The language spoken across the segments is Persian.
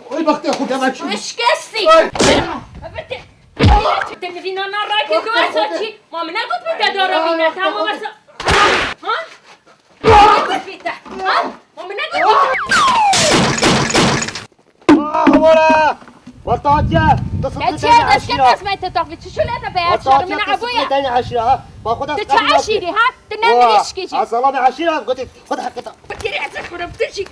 وای وقتی خودم بچه اشکستی تلویزیون را که تو چی ما من نگفت بده دارم اینه تمام بس ها نگفت بده ها ما من نگفت ورا وطاطيا تصدق دست که اسمه تطاقی چی شده به اشاره من عبویا تاني عشرة با خودت تچه عشیری ها تنمیش کیجی السلام عشرة قلت خد حقتها بكري عزك ورا بترجي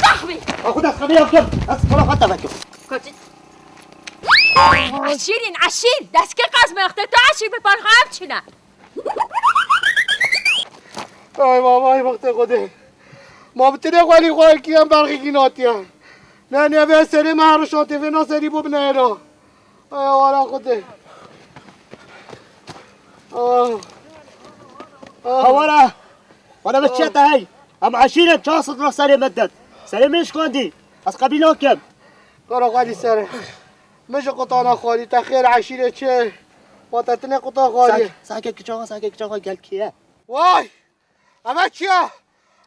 تخبي خد اسخبيها بكم اسخبيها خدتها بكم كنت عشيرين عشير دست که قسم اخته تو عشیر بپار خواهم چونه ای بابا ای وقت خوده ما بتنی خواهی خواهی کیم برقی گیناتی هم نه نه به سری محرشاتی و نه سری بو بنه را ای آره خوده هوارا وانا بتشيت هاي ام عشيرة جاصد روح سري مدد سري مش كوندي از قبيلو كم قرا خالي سري مش قطانا خالي تخير عشيرة چه واتتني قطا خالي ساكت كجاغا قال كيه واي اما چيا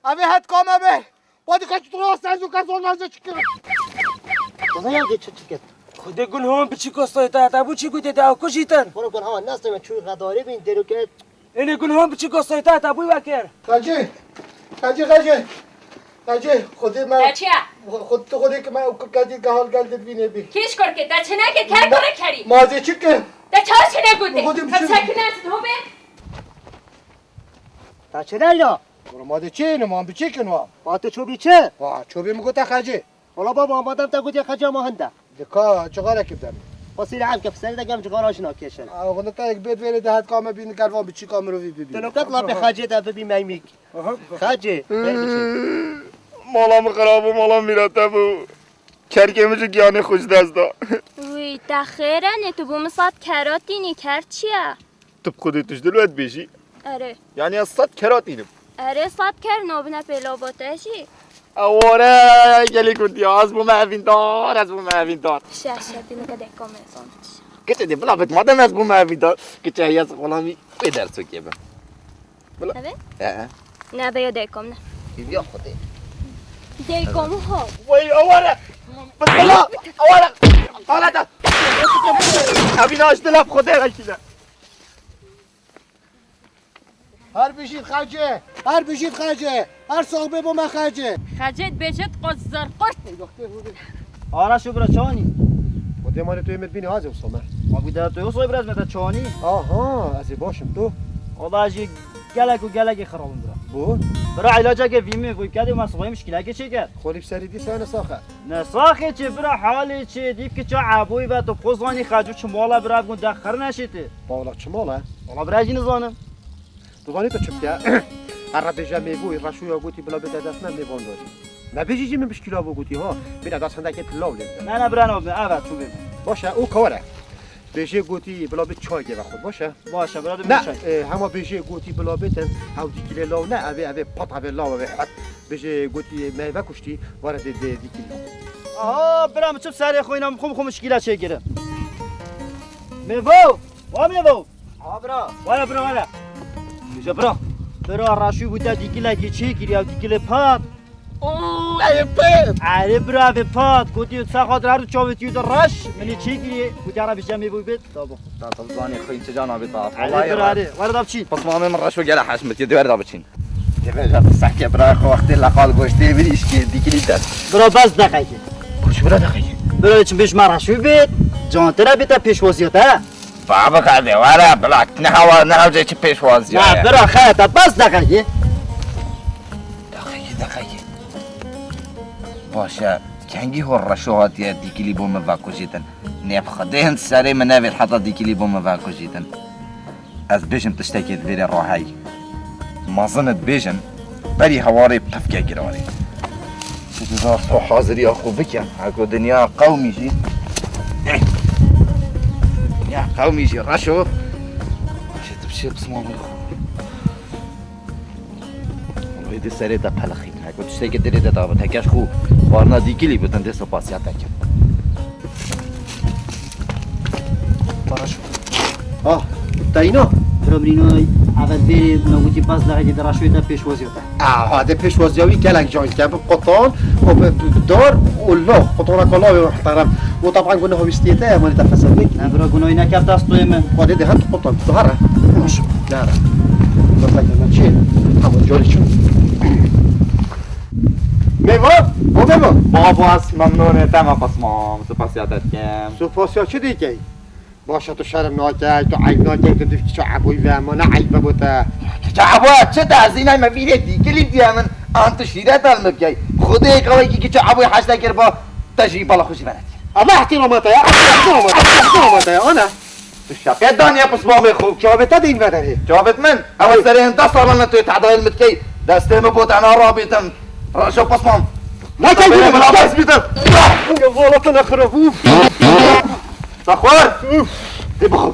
اما هات كاما به بادي كاش تروح سازو كازون نازو چكر تزايا دي چكر خود گل هم بچی کستای تا بو چی گوته تا کشیتن برو گل ها ناس تو چوی غداری بین درو که اینه گل هم بچی کستای تا بو وکر خاجی خودی من چیا خود تو خودی که من کدی گهال گلد بینه بی کیش کر که تا چنه که کار کنه کری مازی چی که تا چه چنه گوته خودم تا چی؟ ساکن است هو به تا چه نه برو مازی چی نه من بچی کنم با تو چوبی چه وا چوبی میگو تا خاجی والا بابا آمدم تا گوتی خاجی ما هنده دکا چقدر کردم واسه عام که فسر دگم چقدرش ناکشن اون تا یک بیت ویل دهات کام بین کاروان بچی کام رو ببین تو نکات لا به خاجی تا ببین میمیک خاجی مالام خراب و مالام میرته بو کرکمش گیانه خوش دستا وی تا خیره نه تو بوم صد کراتی نی کر چیه تو خودت توش دلوت بیشی اره یعنی از 100 کرات اینم اره صد کر نوبنه پیلا باتشی اواره گلی کنتی از بو معوین دار شش دینه که دکام انسان کچه دی بلا بت مادم از بو معوین دار کچه هیاس غلامی به درسو که به نه نه بیا دکام نه بیا خودی دکام ها وای اواره بس بلا اواره حالتا ابی ناش دلاب خودی رشیده هر بشید خاجه هر صاحبه با من خاجه خجت بجت قزر قرط آره شو برا چانی خودی مال توی مت بینی هازم سومه ما بیدار تو صبح برز مت چانی آها از باشم تو والله جی گلک خرابم بو برا علاجه که ویمی گوی کردی ما صبح مشکل که چی کرد خولیب سری دی سانه ساخه نساخه چه برا حالی چه دیپ که چه عبوی و تو خوزانی خجو چه مالا برا بگون دخر نشیته بالا چه ماله والله برا جی نزانم دوغانی تو چپتیا هر بجا میگوی رشوی گوتی بلا بده دست من میوان داری نبیجی جی من بشکیلا بگوتی ها بینا دست هنده که تلاو لیده نه برا نو اول چون ببین باشه او کاره بیجی گوتی بلا به چای گه خود باشه برا نه همه بیجی گوتی بلا بتن او دیگه لاو نه اوی پات اوی لاو اوی حد بیجی گوتی میوه کشتی وارد دیگه لاو آها برام چوب سر خوینم خو مشکل چه گیره میوه آ برا میشه برا راشو بوده دیگه چه گیری او دیگه پات علی برا به پات گوتی ساخت رو چاوتی در رش منی چی گیری گوتی را بیشتر میبوی بید تابو تا زانی خوین چه جانا بیطاف علی برا ورد آب چین پس ما من رشو گله حشمت یه ورد آب چین دیگه سکه برای خو وقتی لقال گوشتی بیش که دیگه دست برا بس دقیقه کش برا دقیقه برا چون بیش مرشو بید جانتره بیتا پیشوازیاته بابا کرده واره بلاک نه جای چه پیشوازی نه برا خیلی بس دقیقه باشه کنگی هر رشوهات یا دیگلی بوم واکو جیتن نیب خداین سری منوی حتی دیگلی بوم واکو جیتن از بیشم تشتکید ویری راهی مازنت بیشن بری هواری پفکه گیرواری چطور تو حاضری آخو بکن اگه دنیا قومی جی دنیا قومی جی رشو باشه تبشی بسمام ویدی سری دا پلخی اگه تشتکی دری دا دابت هکش خو وارنا دیگلی بودن دست و پاسیات دکم براشو تا اینا برای اول بری نوتی پس لحظه دراشوی تا پیش وزیوته. هذا پیش وزیوی کلک جاین که قطان و دار والله قطان کلا محترم و طبعا قلنا هو استيته ما نتفسر لك نه برای گناهی نکرد است توی من. قاعد ده هات قطان ظهره مش لا قلت لك انا شيء حاول جوري شو میوا بابا از ممنونتم پسمام سپاس یادت کم سپاسیا چه دیگه باشه تو شرم ناجی تو عیب ناجی تو دیگه چه عبوی و ما نه عیب بوده چه عبوی چه تازینه ما میره دیگلی دیامن انت شیرت المکی خودی قوی کی چه عبوی حاجت کر با تجربه بالا خوشی برات اما احترامات يا احترامات يا انا الشقه دنیا پسمام خوب جوابت دین بدره جوابت من اول سر انت صار تو تعدای المتکی دسته مبوت انا رابطم شو پسمام لا تجي لا بس بيتر يا غلط انا خربوف تخوار دي بخو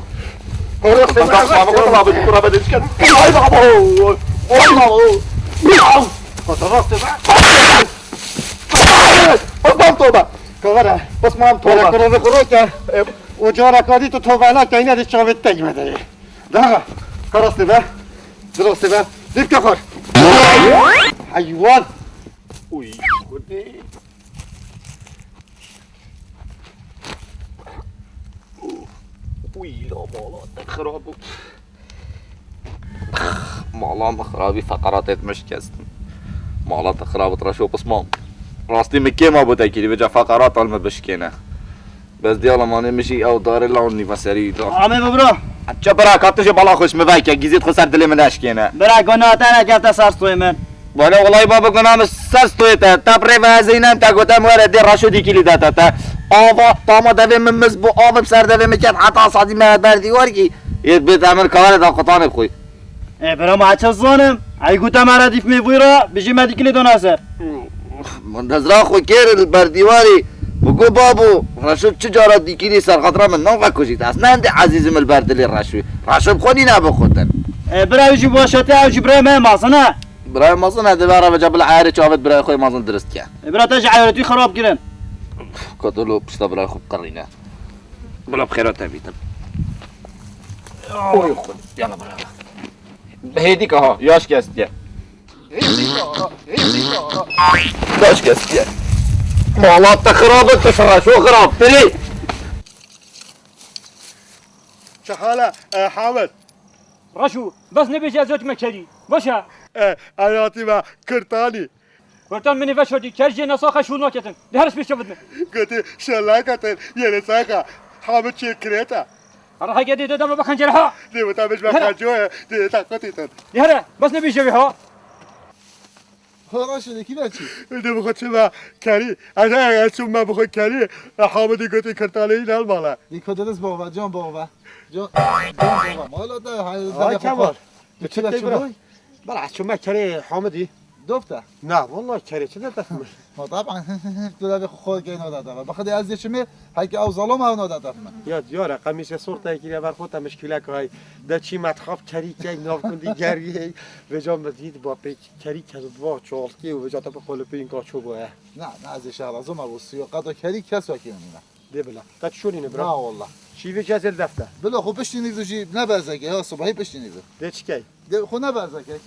خلاص ما بقول بدي كره بدي اسكت هاي بابا والله خلاص بقى قدام توبه كورا بس ما توبه كورا بخروك وجارك هذه توبه لا كاينه دي شوفت تجمد ده خلاص بقى درست بقى ديك كفر حيوان وي خدي وي لا مالا خراب مالا خرابي فقرات مش كستم مالا خراب ترشو بسمام راستي مكي ما بوتا كيلي بجا فقرات على بشكينا بس دي الله ما نمشي او دار لوني مسري عمي ببرو چه برا کاتش بالا خوش میوای که گیزید خو سر دل من اشکینه برای گناه تا نکرد سرس توی من. ولی والله بابا گنام سرس توی تا تبری و هزینم تا گفتم ورد راشو دی کلی داتا تا آوا تاما دوی من مزبو آوا بسر دوی میکرد حتی صادی مهد بر دیوار کی یه بیت عمل کار دا قطان خوی برای ما چه زانم ای گوتم مرا دیف میوی را بجی مدی کلی دو نظر من نظر خو کیر بر دیواری بگو بابو راشو چه جارا دی کلی سر خاطر من نو فکوشید اصلا انت عزیزم البردلی راشو بخونی نبو خودن برای جی باشته او جی برای من مازنه برای مازن هده برای جبل العاری چاوت برای خوی مازن درست که برای تاج عیارتی خراب کردن کتلو پشتا برای خوب قرینه بلا بخیرات نبیتم اوی خود یالا برای هیدی که ها یاش که استیه یاش که استیه مالات خرابت تشرشو خراب تری چه حاله حامد رشو بس نبي جازوت مكري وشا حياتي ما كرتاني ورتان مني فشودي كرجي نصاخه شو نوكتن دهرس بيشوفدنا قلت شلاكة يا ساقة حامد شي كريتا راح يقدي دم بخنجرها دي متابش ما خجوه دي تاقتي تن يهرا بس نبي جويها خلاص شده کی بچی؟ دي بخد شما كاري انا شما ما بخد كاري حامد قلت كرتاني نال مالا یک دست بابا جان بابا جان بابا مالا ده كمان چه بچی بای؟ بلا شما كاري حامدي دفته لا والله كاري چه دفمش ما طبعا تو ده خود که ناداده بخاطر از چمه هیچ او ظلم او ناداده من یا دیاره قمیش سرخ تگیری بر خودت مشکل که در چی متخاف کری که ناف کندی گریه و جام بدید با پیک کری که دوا چالکی و جات به قلب این کاچو باه نه از شهر از ما وصی قضا کری کسا که نمینا ده بلا تا چونی نه نبرا والله شیوه چه ازل دفته بلا خب پشتی نیزو جی نبرزگه ها صبحی پشتی نیزو ده چی کی خب نبرزگه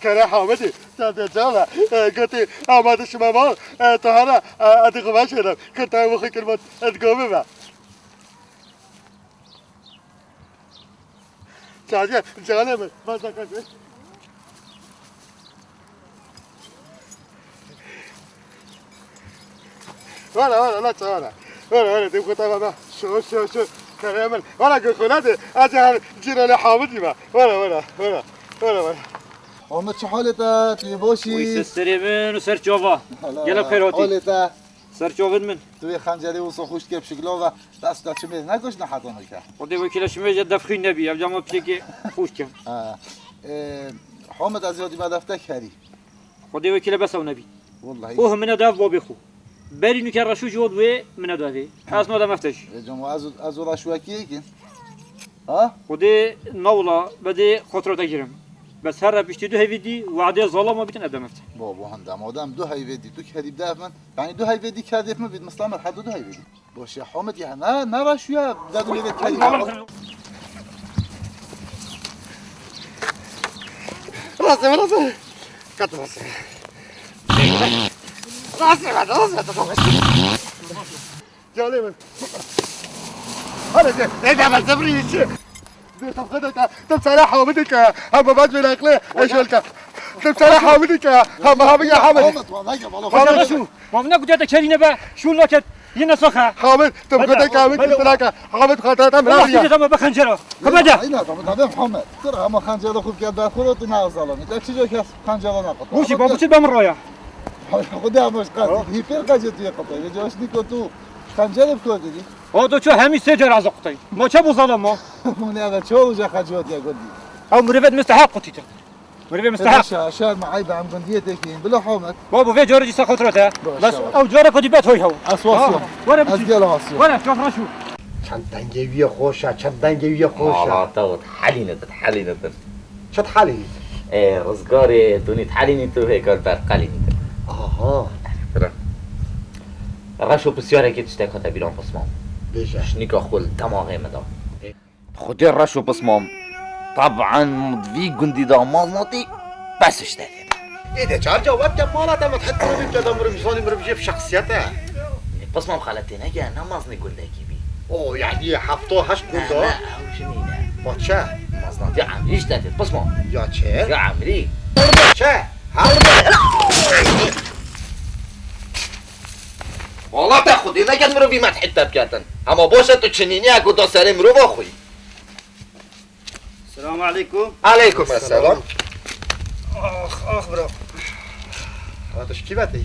كان حامدي تجالا قلت ما شما ما تهرا ادغ ماشي كنت مخي كلمه تقومي بقى تعال جانا ما ذكرت ولا لا تعال ولا دي كنت انا شو كلام ولا قلت اجي جينا لحامدي بقى ولا آمد چه حالته توی باشی؟ ويس السري من وسر جوفا يلا بخيراتي حالته سر جوفد من توی خنجری و سخوش که بشکلا و دست چه میده نگوش نه حتا نکه ودي وكيل شمي جد دفخي النبي ابجا ما بشيكي خوش كم حامد از یادی مدفته کری ودي وكيل بس نبي والله هو من داف بابي خو بري نكر رشو جود و من دافي حاسنا ده مفتش جمع از رشوه کیه کن ها؟ ودي نولا بدي خطرة تجرم بس هر بيشتي دو هيفيدي وعدي ظلام بيتن ادمت بابا هندم آدم دو هیویدی تو کردی بدف من یعنی دو هیویدی کردی من بید مسلم حد دو هیویدی باشه حامد یعنی نه راشویا دادو میده کردی راسه کات راسه جالب هذا ده ما تبريش طب خدك طب سلاح حامدك هم بعد من الاقليه ايش لك طب سلاح حامدك هم يا حامد حامد شو ما من قلت لك شرينا بقى شو لك هنا سخه حامد طب خدك حامد قلت لك حامد خاطرت من والله تم بخنجره كمدا اینا طب حامد ترى ما خنجر خوب کرد بعد خودت نه ظالمی تا چیزی که خنجر نقطه وشي بابا چه بم رويا خدا مش قاعد هيبر قاعد يقطع يا جوش نيكو تو خنجر بكودي او تو چه همین سه جر از قطعی ما چه بوزالم ما من هذا شو وجه خجوت يا قدي او مريفت مستحق قطيته مريفت مستحق عشان معي بعم قنديتك بلا حامد بابا في جورجي سخوترته بس باشه. او جورا كدي بيت هوي هو اسواسيون ولا از بتجي گل آسیون ولا شوف رشو چند دنگوی خوشه چند دنگوی خوشه تو تحلي ندر چت حالی رزقاري دوني تحليني تو هيك برقلي ندر آها رشو بسيارة كي تشتاك هتا بيلون بصمام بیشه شنيكا خول دماغي مدام خدي الرشو بصمام طبعا مضفي قندي دامازناتي بس اشتاك ایده چهار جواب که مالت هم تحت رو بیم جدا مرم زانی مرم جیف شخصیته بصمام خالتي نجا نمازني قنداكي بي اوه یعنی هفته هشت لا گنده او شنينه با چه؟ مازناتي عمري اشتاك بصمام یا چه؟ يا عمري چه؟ والله تاخذي نجا مرو بي ما تحتها بكاتن اما بوشة تو تشنيني اكو دو ساري مرو اخوي السلام عليكم عليكم السلام آخ برا هاتش کی باتی؟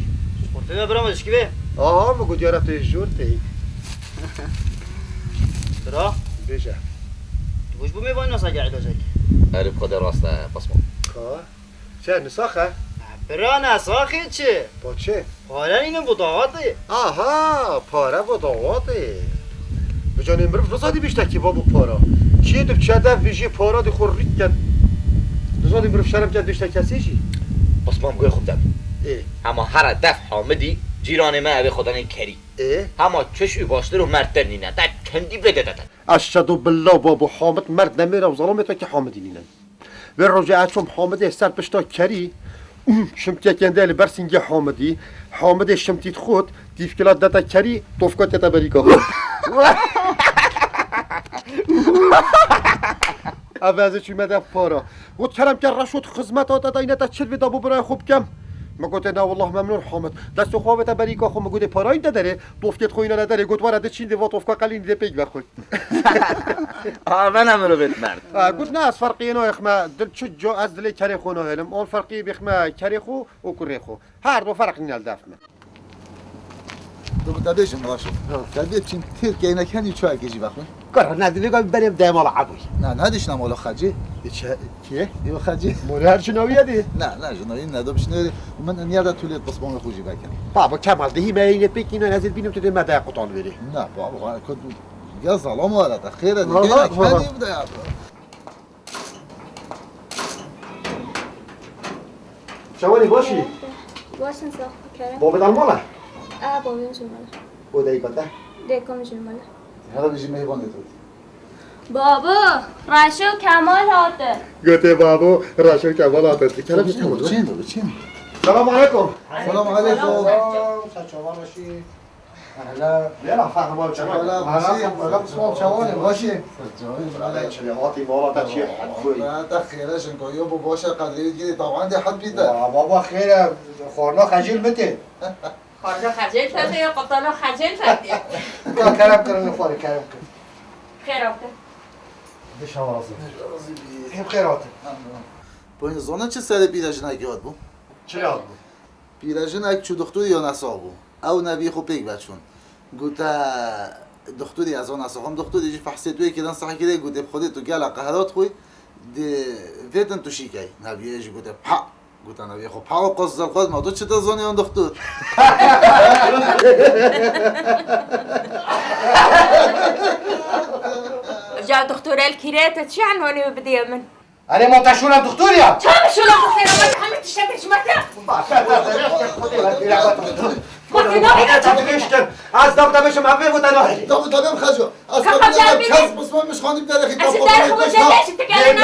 قلت له برام ايش كيف آها مگو دیاره توی جور تی ترى بیشه وش بو ميبان ناس قاعد علاجك عارف خد راسته بصمام که؟ چه نساخه؟ برانا ساخي چه با چه؟ حالا اینو بوداواته آها پاره و دواته بجان امرو رزادی بیشتر کی بابو پارا چیه تو چه دف ویژی پارا دی خور ریک کن رزادی امرو شرم کرد بیشتر کسی چی؟ بصمام قوي خب دم ای اما هر دف حامدی جیران ما ابي خداني کری ای اما چشوی باشتر و مرتر نینه تا کندی بده دادن اشهد بالله بابو حامد مرد نمیره و ظلمت که حامدی نینن و رجعت چون حامد سر بشتا کری شمتیا کنده لی برسینگی حامدی حامد شمتیت خود دیفکلات داتا کری توفکات تا بریکا اوازه چی مده پارا گفت کلم که رشد خدمت آتا دا اینه تا چل ویدا بو برای خوب کم مگوت نه والله ممنون حامد دست خوابه تا بریکا خو مگوت پارا این داره توفکت خو اینا نداره گفت وارد چین دی و توفکا قلین دی پیگ بخوی من امرو بیت مرد قلت نه از فرقی اینا اخما دل چه جا از دل کری خو نه هلم اون فرقی بخما کری خو و کری خو هر دو فرق نیل دفمه تو بتابعش راشد تابع چین تیر که اینا کنی چه اگه بخون کار ندیدی که بریم دایمال عبوی نه ندیش نمالا خجی چه کیه ایو خجی مول هر چنویه دی نه جنایی ندو بشنوی من نیاد تولیت بصمام خوجی بکن بابا کمال دهی ماینه بکینه نزل بینم تو مده قطان بری نه بابا کد یا ظلام وارد خیره دیگه والله کنی والله. بده شوانی باشی باشن ساخت کرم بابا دال مالا بابین جمالا بودایی کتا دکم جمالا هذا بيجي ميبان تو بابا رشو کمال هاته گوته بابا راشو کمال آتت کلم چین سلام علیکم سلام علیکم چوان باشی اهلا بیلا فهمال حالا باشی حالا بسمام چوانه باشی علی چلواتی مالا تا چی حد خوی تا خیرشن که یا باشه قدری گیری طبعا دی حد بیده بابا خیره خورنا خجیل بده خارجه خجل شده یا قطالا خجل شده کرم کرم خوری کرم کرم خیرابته بشم رازی هم خیراته با این زانه چه سر پیرجنک یاد بو؟ چه یاد بود؟ پیرجنک چو دختوری یا نسا بو او نبی خو پیگ بچون گوتا دختوری از آن نسا هم دختوری جی فحصی توی کدن صحی کده گوته بخوده تو گل قهرات خوی دی فیتن تو شیکی نبیه جی گوته پا گوتا نبیه خو پا و قصد الخواد ما تو چه تا زانی آن دختور؟ جا دكتور الكريات شو عنواني بدي من أنا منتشرة دكتوريا. كم شو لا تصير ما تحمل تشتكي شو مثلا از دم دمش معفی بود انا دم دم خجو از خب قبل جنبی. کس بس ما مش خانم داره خیلی از در خوب جلش تکلم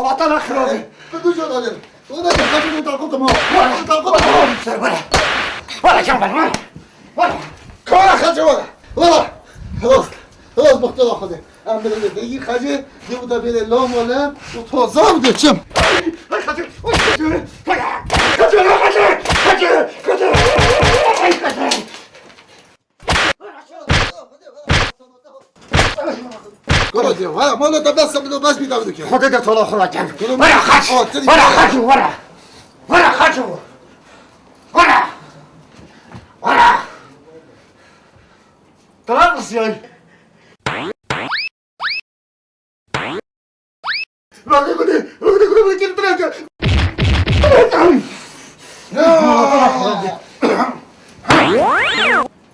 وطن خرابي بدو جو دارم ولا خجو تاخذ ما تاخذ ولا كمل ولا كورا خجو ولا خلاص خلاص بختار خده ام بده دیگه خجه دیو دا بره لام ولا و تازه بده چم كورا دي ولا ما لا بس بدو بس بيدا بدو كده خدت طلع خرجان ولا خش ولا خجو ولا خجو ولا طلع يعني Bak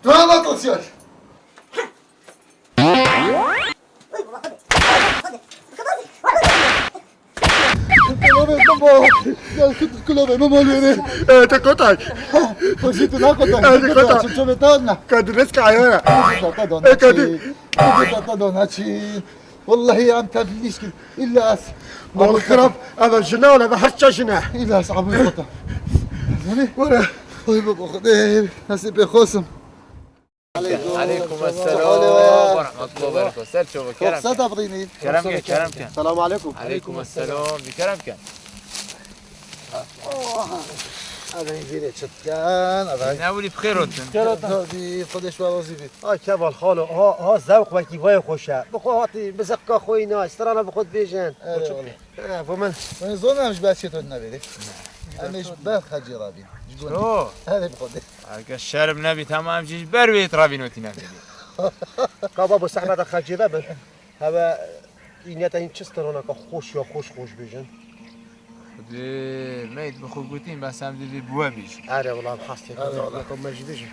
Daha da tasıyor. Kulağım mı oluyor? انت قطعك وجيت ناخذ هذه قطعة. شو بتاعنا كان رزق عيونة والله يا عم تبليش كده الا اس والخرب انا الجنة ولا بحرش جنة الا اصعب القطع ولا طيب ابو خديب نسيب بخصم عليكم السلام ورحمة الله وبركاته. سال شو بكرم رخصة تبغيني كرم كان السلام عليكم عليكم السلام بكرم كان هذا يجيني شتكان هذا ناولي بخير وتن هذه خدش وظيفه كبال خالو ها ذوق وكي وای خوشه بخاطی بزقا خوینا استرانا بخود بیجن فمن من زون مش بس تو النبي مش بخجي رابي شو هذا بخده اگه شرب نبی تمام جيش برويت رابينوتي نبي کابا بو سحمت خجیبه بن هوا اینیت این چسترانا که خوش یا خوش بیجن دي ميت بخو قوتين بس هم دي بوا بيش آره والله بحثي والله كم مجد بیجن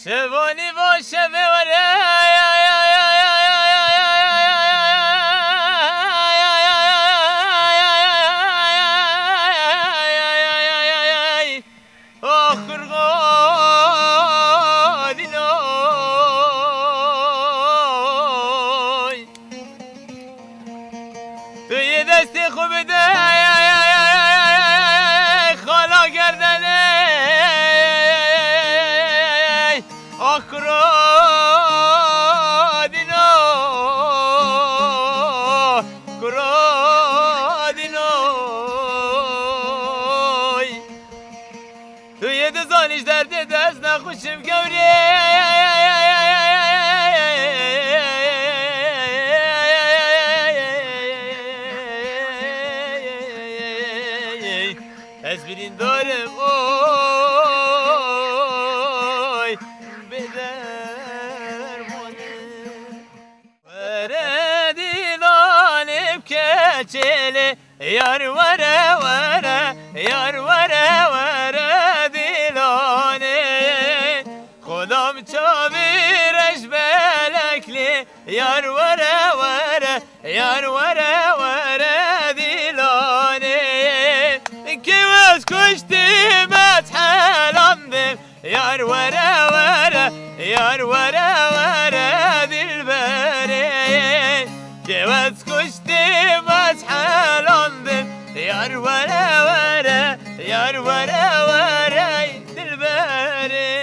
شبوني بو شبه ورا آخر غادي نوي تو یه دستی خوب ده خالا گردنه آکرا دینا کرا دینای تو یه دزانیش درد دست نخوشم گوری از برین دارم اوی بدر مانه وره دیلانم کچله یار وره وره یار وره وره دیلانه خودم چاویرش بلکلی یار وره وره یار وره وره دیلانه کی وز کشتیم از حلمدم یار وره وره یار وره وره دلبره کی وز کشتیم از حلمدم یار وره وره یار وره وره دلبره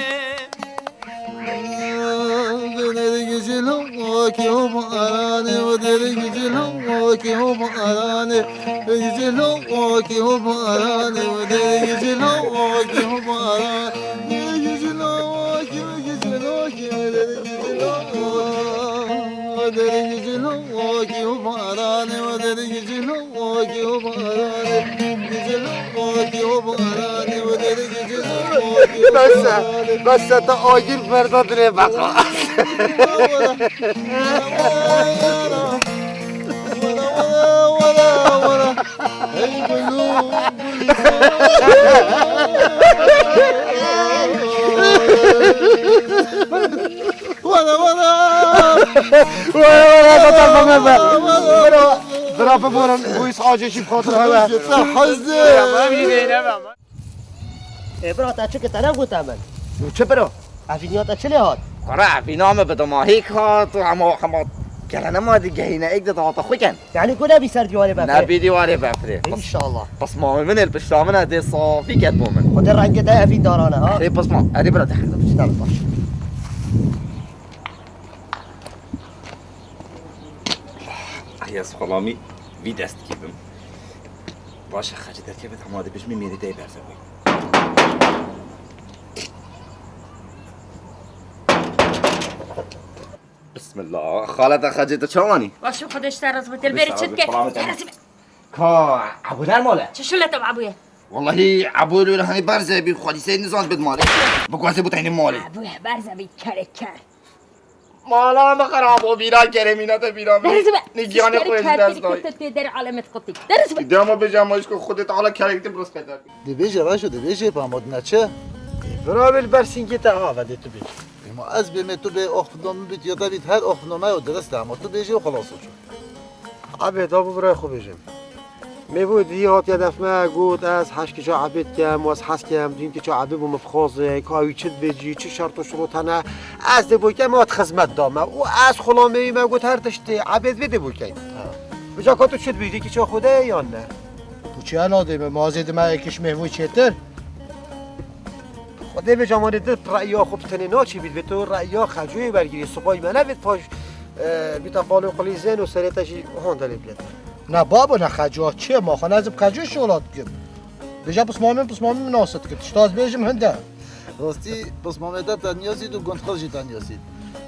دل گجلم واکی هم آرانه و دل گجلم واکی هم آرانه گجلم واکی هم آرانه و دل گجلم واکی هم آرانه گجلم واکی و گجلم واکی و دل گجلم دل گجلم واکی هم آرانه و دل گجلم واکی هم آرانه گجلم واکی هم آرانه و دل گجلم واکی هم آرانه بس تا آگیر بردادره بقا برا ببرن بویس آجشی بخاطر هوا برات چه که تنم گوتم من چه برا؟ عفینیات چه هات قرا في نام بدو هيك هات وحماط كلنا ما دي جهينا اقدر تعطى خوكن یعنی کو نبی سر دیواره بفره نبي دي واري بفري انشالله بس ما من البشام من هدي صافي كاتبو من خود رنگ ده افین دارانه ها اي بس ما ادي برا دخل اشتغل باش يا سلامي في دست كيفم باش خرجت كيف تمادي بش مي ميري داي برزوي بسم الله خالد خرجت شواني باشو خودش ترز بتل بری چت که كا ابو دار ماله چه شلت ابويا والله عبود ولا هني برزه بي خالي سيد نزان بد مالي بقواسي بوتيني مالي ابويا برزه بی کرکر مالا ما خرابو بیرا کرمینا تا بیرا نگیانه خویش دست دای در علامت قطی درس بی دیدم بجامش که خودت حالا کرکت برس کردی دبیجه باشو دبیجه پامود نچه برا بالبرسینگی تا ها ولی تو بیش ما از بیم تو به اخنوم بیت یا بیت هر اخنومه و درست اما تو بیجه و خلاص شد عبید آبو برای خوب بجم میبود یه هات یدف ما گود از هشت که جا عبید کم و از حس کم دیم که جا عبید بوم بخوازه که آوی چد بجی چه شرط و شروط هنه از ده بوی کم خدمت دامه و از خلامه ای ما گود هر تشتی عبید بده بوی کم بجا که تو چد بجی که چا خوده یا نه چه الاده مازید ما یکیش مهموی چیتر خدا به جامانه دل رأیا خوب تنه ناچی بید به تو رأیا خجوی برگیری صبحی منه بید پاش بیتا بالو قلی زن و سریتشی هاندلی بید نه بابا نه خجوه چیه ما خانه از خجوه شغلات کن بجا پس مامی مناسط کن تشتاز بیجم هنده راستی بس مامدت تنیازید و گندخلجی تنیازید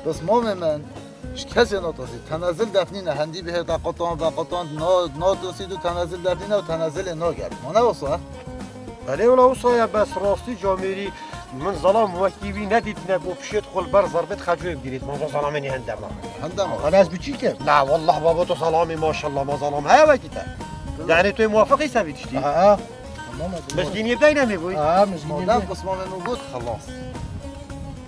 بس مام من کسی ناتازید تنزل دفنینه هندی به تا قطان و قطان ناتازید و تنزل دفنینه و تنزل ناگرد ما نباسه بله اولا اوسایا بس راستی جامیری من ظلام وکیوی ندید نگو پشت خل بر ضربت خجوی بگیرید ما ظلامنی هنده ما هنده خانه از بچی که لا والله بابا تو سلامی ماشاءالله ما ظلام های وکیتا یعنی توی موافقی سویدشتی آه مسکینی بدای نمیگوی مزگینی مادم بس مام من بود خلاص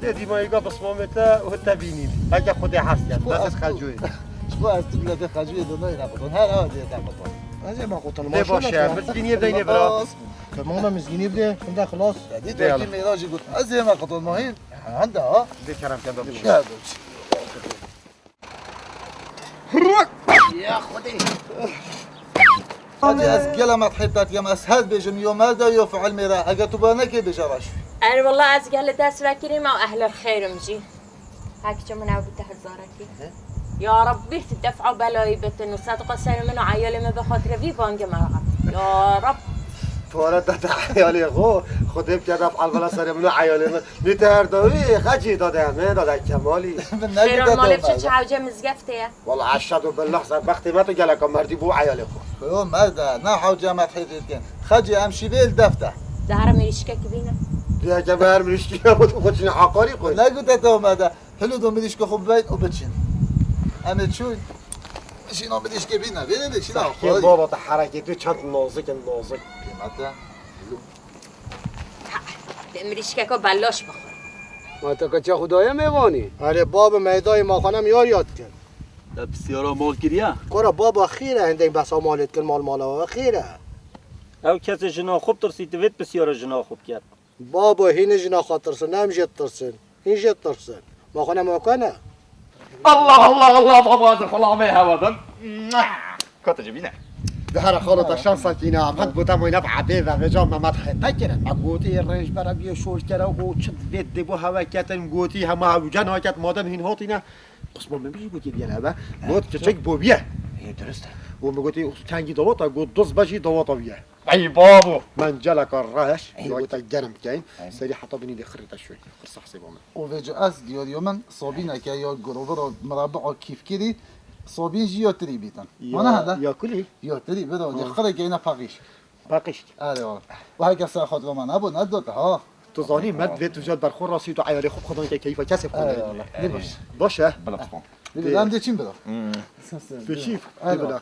دیدی ما ایگا بس مامتا و تبینید اگه خود هست یعنی بس خجوی شو از تو بلده خجوی دنای نقطان هر آدیه نقطان از ما قطن ده باشه مسکینی بدای نبرا که ما مزگینی بده هنده خلاص دید وقتی میراجی بود از یه نقطان ماهین هنده ها بکرم کندم شهد يا خدي هذه از گلمت حتت یم از هد بجم یا مرد یا فعل میره اگه تو با نکه بجراش ار والله از قال دست ركري ما اهل الخير مجي هاك جو من عبد هزاركي يا ربي تدفعوا بلاي بتن وصدق سر منو عيالي ما بخاطر في بانج مرغب يا رب فارد عیالی خودم کردم اول سر منو عیالی میتردوی خجی داده کمالی خير مالك شو عوجه مزقفته والله اشهد بالله صار وقتی ما تو گلکم مردی بو عیالی خو بيو مرد نه حوجه مت حیدید کن خجی امشی بیل دفته زهره میریشکه کبینه دیگه که بر میشکی بود خودشون عقاری کن نگو تا اومده هلو دو میدیش که خوب بیت و بچین امت چون شینا میدیش که بینه بینه شینا که بابا تا حرکتی چند نازک قیمته میریشکه که بلاش بخور ما تا که چه خدای میوانی آره بابا میدای ما خانم یاد کرد بسیارا مال گریه کرا بابا خیره هنده بسا مالت کن مالا خیره او کسی جنا خوب ترسید وید بسیارا جنا خوب کرد بابا هین جنا خاطرسن هم جد ترسن هین جد ترسن ما خانم مکنه الله بابا هذا خلامي هذا كنت جبينه ده هر خالو شانس کینا محمد بودم و نبع عبی و وجام محمد خطا کرد اگوتی رنج برا بیا شول کرد و چت وید بو هوا کتن گوتی همه جن ها کت مادم هین هاتینا قسم من بیشی گوتی بیانه با گوت که چک بو بیا درسته و میگوتی کنگی دوتا گوت دوز باشی دوتا بیا اي بابو من جلك الراش وقت الجرم كاين سري حتى بني خريطه شوي خرص حسيبه من وفيجا اس ديال يومن صابينه كي يا جروفر مربع كيف كذي صابين جيو تري بيتن وانا هذا يا كلي يا تري بدا يخرج كاينه فقيش باقيش ايوه وهيك ساخذ لما ابو ندوت ها تظاني مد فيت وجد برخور راسي تو عيالي خوب خدان كيف كسب ايوه والله ليش باشه بلا بصمون ليه عندي تشين بدا بشيف ايوه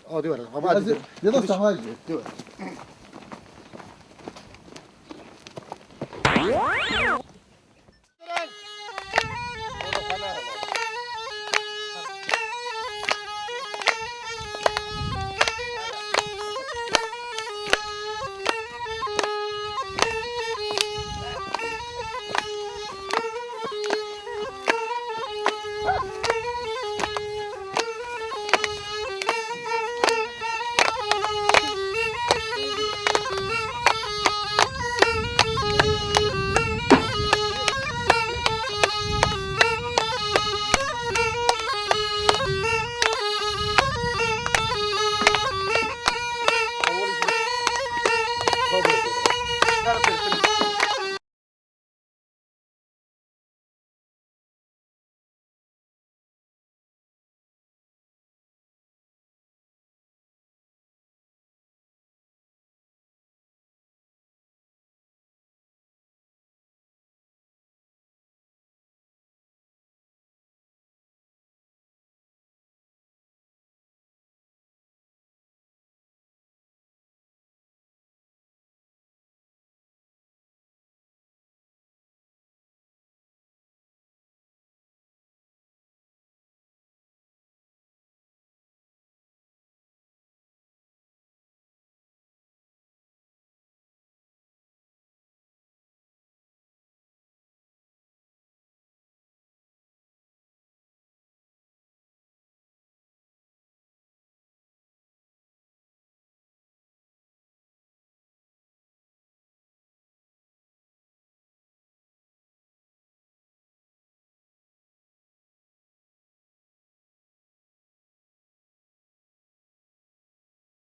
آدی ورد آمد درست آمد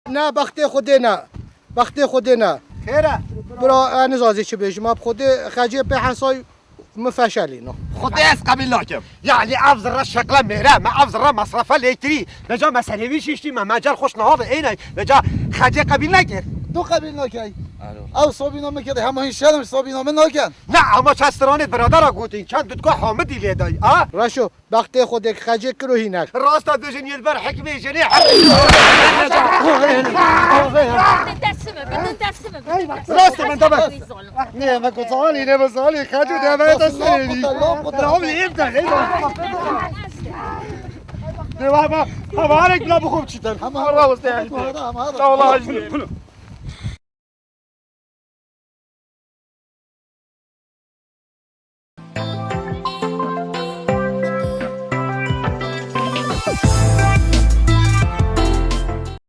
نه بخت خودی نه بخت خودی نه خیره برا نزازی چه بیش ما خودی خجی به حسای مفشلی نه خودی از قبیل نکم يعني افضل شكله مهره ما افضل مصرفه لیتری بجا مسئله شیشتی ما مجال خوش نهار اینه بجا خجه قبیل نگیر دو قبیل نکی او صابی نامه کرده همه این شلم صابی نامه نکن نه اما چسترانت برادر را گوتین چند دودگاه حامدی لیدای راشو بخت خودی خجی کروهی نک راست دوژن یلبر حکمی جنی راست من طبعا نه ما كنتالي نه بصالي خجو ده ما تسالي رام لي امتى ده ما هوارك بلا بخوب چیتن همه ها را والله